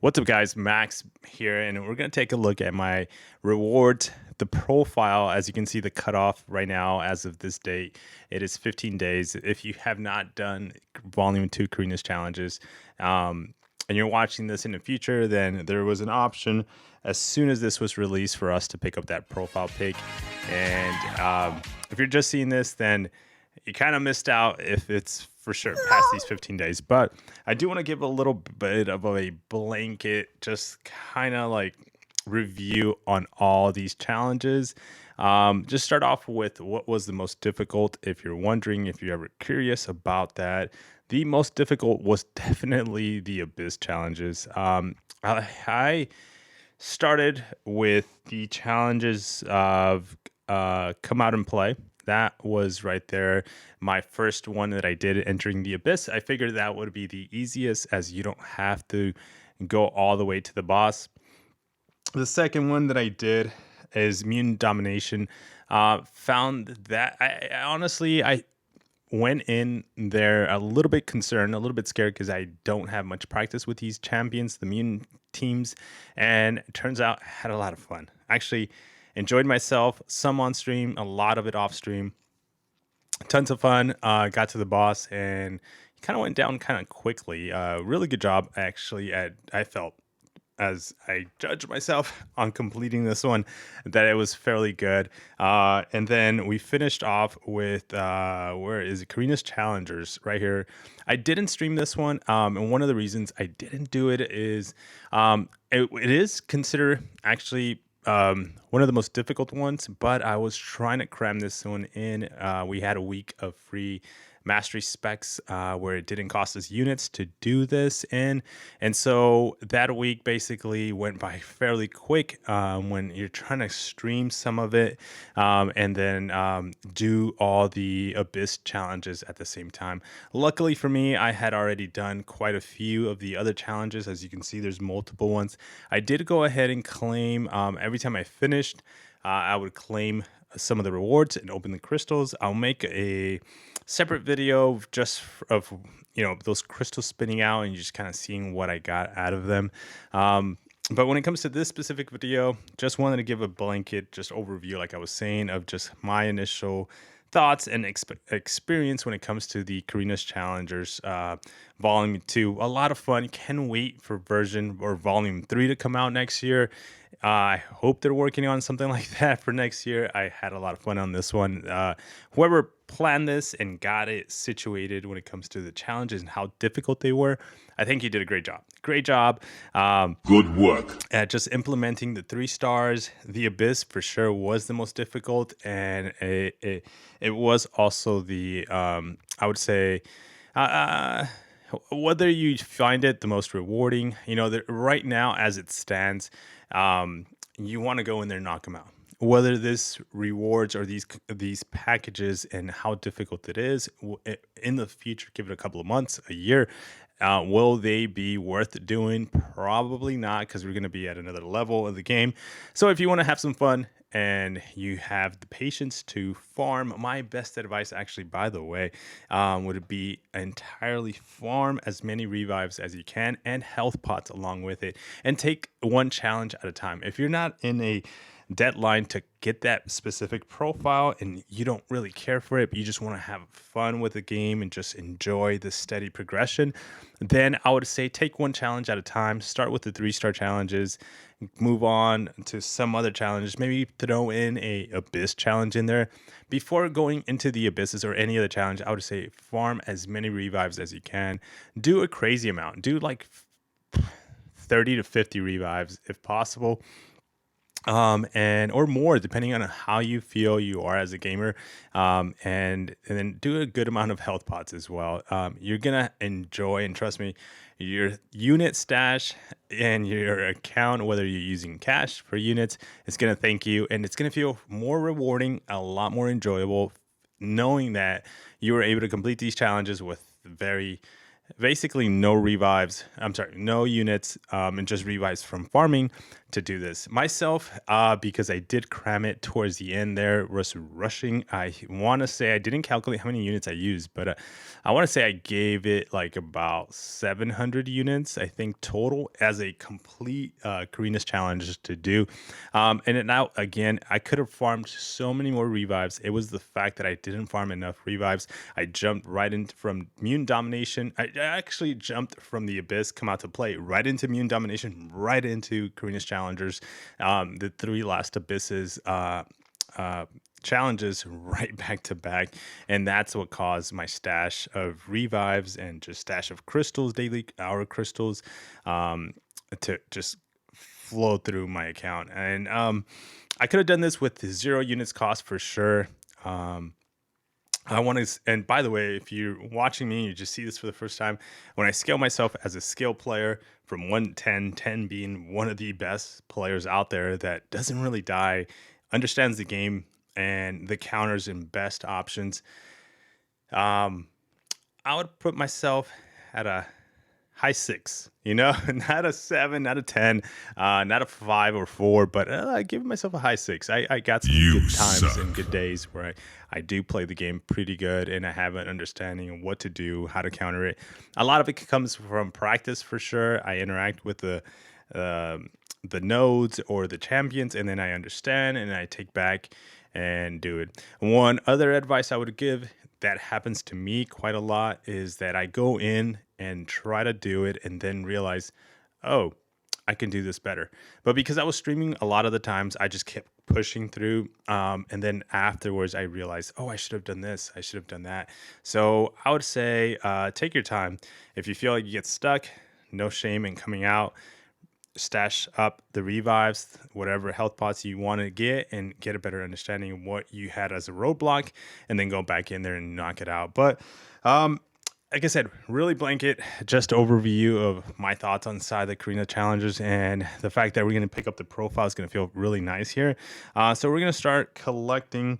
What's up, guys? Max here, and we're going to take a look at my rewards. The profile, as you can see, the cutoff right now, as of this date, it is 15 days. If you have not done Volume 2 Carinas challenges, and you're watching this in the future, then there was an option as soon as this was released for us to pick up that profile pic. And if you're just seeing this, then you kind of missed out if it's for sure past these 15 days. But I do want to give a little bit of a blanket, just kind of like review on all these challenges. Just start off with what was the most difficult. If you're wondering, if you're ever curious about that, the most difficult was definitely the Abyss challenges. I started with the challenges of come out and play. That was right there my first one that I did entering the Abyss. I figured that would be the easiest, as you don't have to go all the way to the boss. The second one that I did is Mutant Domination. Found that I honestly I went in there a little bit concerned, a little bit scared, because I don't have much practice with these champions, the mutant teams, and it turns out I had a lot of fun. Actually enjoyed myself, some on stream, a lot of it off stream. Tons of fun. Got to the boss, and he kind of went down kind of quickly. Really good job, actually. I felt, as I judge myself on completing this one, that it was fairly good. And then we finished off with where is it? Carinas Challengers right here. I didn't stream this one, and one of the reasons I didn't do it is it is considered actually one of the most difficult ones, but I was trying to cram this one in. We had a week of free mastery specs where it didn't cost us units to do this in, and so that week basically went by fairly quick when you're trying to stream some of it and then do all the Abyss challenges at the same time. Luckily for me, I had already done quite a few of the other challenges. As you can see, there's multiple ones. I did go ahead and claim every time I finished, I would claim some of the rewards and open the crystals. I'll make a separate video just of those crystals spinning out and you just kind of seeing what I got out of them. But when it comes to this specific video, just wanted to give a blanket just overview, like I was saying, of just my initial thoughts and experience when it comes to the Carinas Challengers Volume 2. A lot of fun. Can wait for version or Volume 3 to come out next year. I hope they're working on something like that for next year. I had a lot of fun on this one. Whoever planned this and got it situated when it comes to the challenges and how difficult they were, I think you did a great job. Great job. Good work. At just implementing the 3 stars. The Abyss for sure was the most difficult, and it was also the I would say whether you find it the most rewarding, right now as it stands, you want to go in there and knock them out. Whether this rewards or these packages and how difficult it is in the future, give it a couple of months, a year, will they be worth doing? Probably not, because we're going to be at another level of the game. So if you want to have some fun and you have the patience to farm, my best advice, actually, by the way, would be entirely farm as many revives as you can and health pots along with it, and take one challenge at a time. If you're not in a deadline to get that specific profile and you don't really care for it, but you just want to have fun with the game and just enjoy the steady progression, then I would say take one challenge at a time. Start with the 3-star challenges, move on to some other challenges, maybe throw in a Abyss challenge in there. Before going into the Abysses or any other challenge, I would say farm as many revives as you can. Do a crazy amount. Do like 30 to 50 revives if possible. And or more, depending on how you feel you are as a gamer, and then do a good amount of health pots as well. You're gonna enjoy, and trust me, your unit stash and your account, whether you're using cash for units, it's gonna thank you, and it's gonna feel more rewarding, a lot more enjoyable, knowing that you were able to complete these challenges with very basically no revives. I'm sorry, no units, and just revives from farming to do this myself. Because I did cram it towards the end. There was rushing. I want to say I didn't calculate how many units I used, but I want to say I gave it like about 700 units, I think total, as a complete Carinas challenge to do. And it, now again, I could have farmed so many more revives. It was the fact that I didn't farm enough revives. I jumped right into from Mutant Domination. I actually jumped from the Abyss, come out to play, right into Mutant Domination, right into Carinas Challengers. The three last Abysses challenges right back to back, and that's what caused my stash of revives and just stash of crystals, daily hour crystals, to just flow through my account. And I could have done this with 0 units cost for sure. I want to, and by the way, if you're watching me, you just see this for the first time. When I scale myself as a skill player from 1 to 10, 10 being one of the best players out there that doesn't really die, understands the game and the counters and best options, I would put myself at a high 6, not a 7, not a 10, not a 5 or 4, but I give myself a high 6. I got some You good times and suck. good days where I do play the game pretty good and I have an understanding of what to do, how to counter it. A lot of it comes from practice for sure. I interact with the nodes or the champions, and then I understand and I take back and do it. One other advice I would give that happens to me quite a lot is that I go in and try to do it and then realize, oh, I can do this better. But because I was streaming a lot of the times, I just kept pushing through. And then afterwards, I realized, oh, I should have done this. I should have done that. So I would say take your time. If you feel like you get stuck, no shame in coming out, stash up the revives, whatever health pots you want to get, and get a better understanding of what you had as a roadblock, and then go back in there and knock it out. But like I said, really blanket, just overview of my thoughts on side of the Carina challenges, and the fact that we're going to pick up the profile is going to feel really nice here. So we're going to start collecting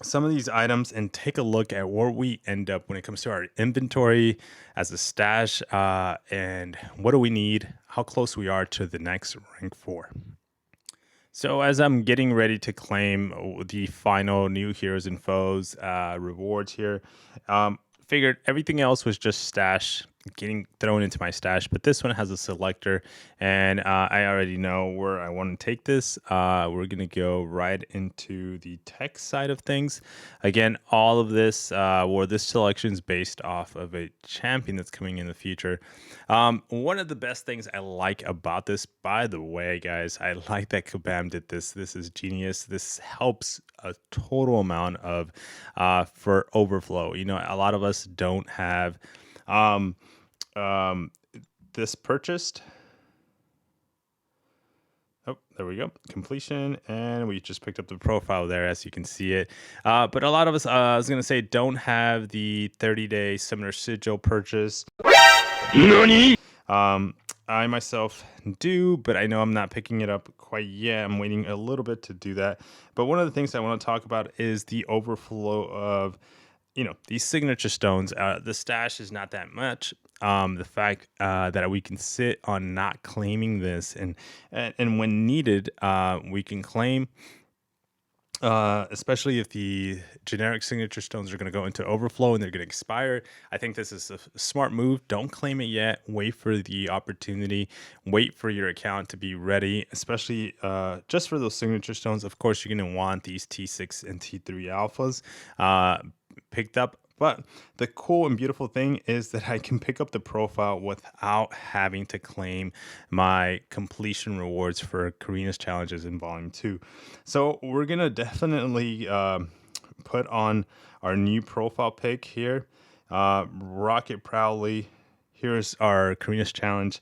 some of these items and take a look at where we end up when it comes to our inventory as a stash, and what do we need, how close we are to the next rank 4. So as I'm getting ready to claim the final new heroes and foes rewards here, figured everything else was just stash getting thrown into my stash, but this one has a selector, and I already know where I want to take this. We're gonna go right into the tech side of things. Again, all of this, or this selection is based off of a champion that's coming in the future. One of the best things I like about this, by the way, guys, I like that Kabam did this. This is genius. This helps a total amount of for overflow. A lot of us don't have um, um, this purchased. Oh, there we go. Completion. And we just picked up the profile there, as you can see it. But a lot of us, I was going to say, don't have the 30-day Summoner Sigil purchase. NANI? I myself do, but I know I'm not picking it up quite yet. I'm waiting a little bit to do that. But one of the things I want to talk about is the overflow of, these signature stones. The stash is not that much. The fact that we can sit on not claiming this, and when needed, we can claim. Especially if the generic signature stones are going to go into overflow and they're going to expire. I think this is a smart move. Don't claim it yet. Wait for the opportunity. Wait for your account to be ready, especially just for those signature stones. Of course, you're going to want these T6 and T3 alphas picked up. But the cool and beautiful thing is that I can pick up the profile without having to claim my completion rewards for Carinas challenges in Volume 2. So we're going to definitely put on our new profile pic here. Rock it proudly. Here's our Carinas challenge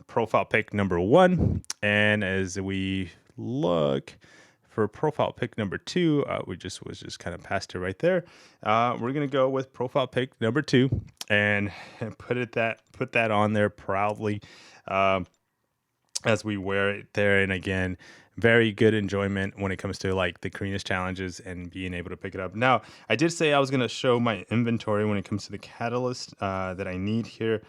profile pic number 1. And as we look for profile pic number 2, we just kind of passed it right there. We're gonna go with profile pic number 2 and put that on there proudly as we wear it there. And again, very good enjoyment when it comes to like the Carinas challenges and being able to pick it up. Now, I did say I was going to show my inventory when it comes to the catalyst that I need here,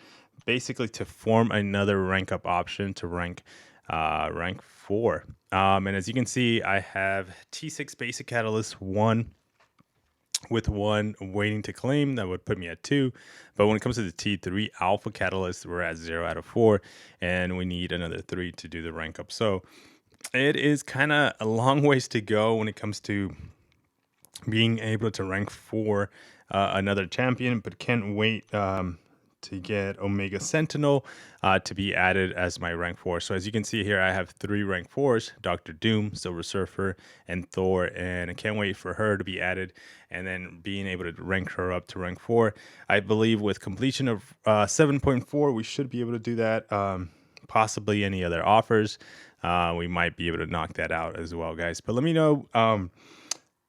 basically to form another rank up option to rank 4. And as you can see, I have T6 basic catalyst 1 with 1 waiting to claim. That would put me at 2. But when it comes to the T3 alpha catalyst, we're at 0 out of 4, and we need another 3 to do the rank up. So it is kind of a long ways to go when it comes to being able to rank 4 another champion, but can't wait to get Omega Sentinel to be added as my rank 4. So as you can see here, I have 3 rank 4s, Dr. Doom, Silver Surfer, and Thor, and I can't wait for her to be added and then being able to rank her up to rank 4. I believe with completion of 7.4, we should be able to do that. Possibly any other offers, we might be able to knock that out as well, guys. But let me know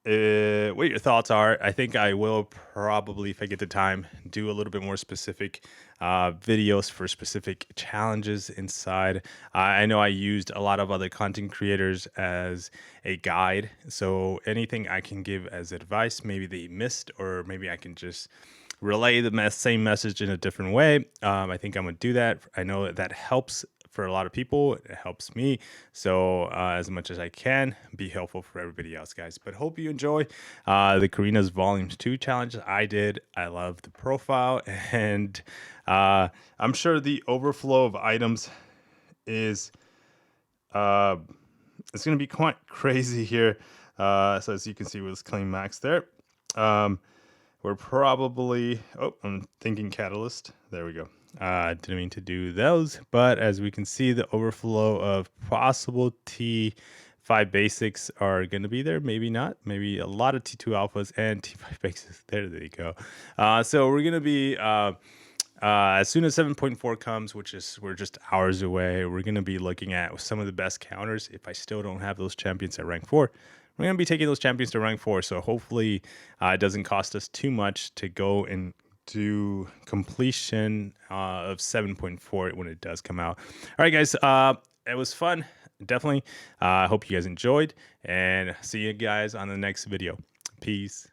what your thoughts are. I think I will probably, if I get the time, do a little bit more specific videos for specific challenges inside. I know I used a lot of other content creators as a guide, so anything I can give as advice, maybe they missed, or maybe I can just relay the same message in a different way. I think I'm gonna do that. I know that helps for a lot of people. It helps me. So as much as I can, be helpful for everybody else, guys. But hope you enjoy the Carinas Volumes 2 challenge. I did. I love the profile. And I'm sure the overflow of items is it's going to be quite crazy here. So as you can see with claim max there. We're probably, I'm thinking catalyst. There we go. Didn't mean to do those, but as we can see, the overflow of possible T5 basics are going to be there. Maybe not. Maybe a lot of T2 alphas and T5 basics. There you go. So we're going to be, as soon as 7.4 comes, which is we're just hours away, we're going to be looking at some of the best counters. If I still don't have those champions at rank 4, we're going to be taking those champions to rank 4. So hopefully it doesn't cost us too much to go and do completion of 7.4 when it does come out. All right, guys. It was fun. Definitely. I hope you guys enjoyed, and see you guys on the next video. Peace.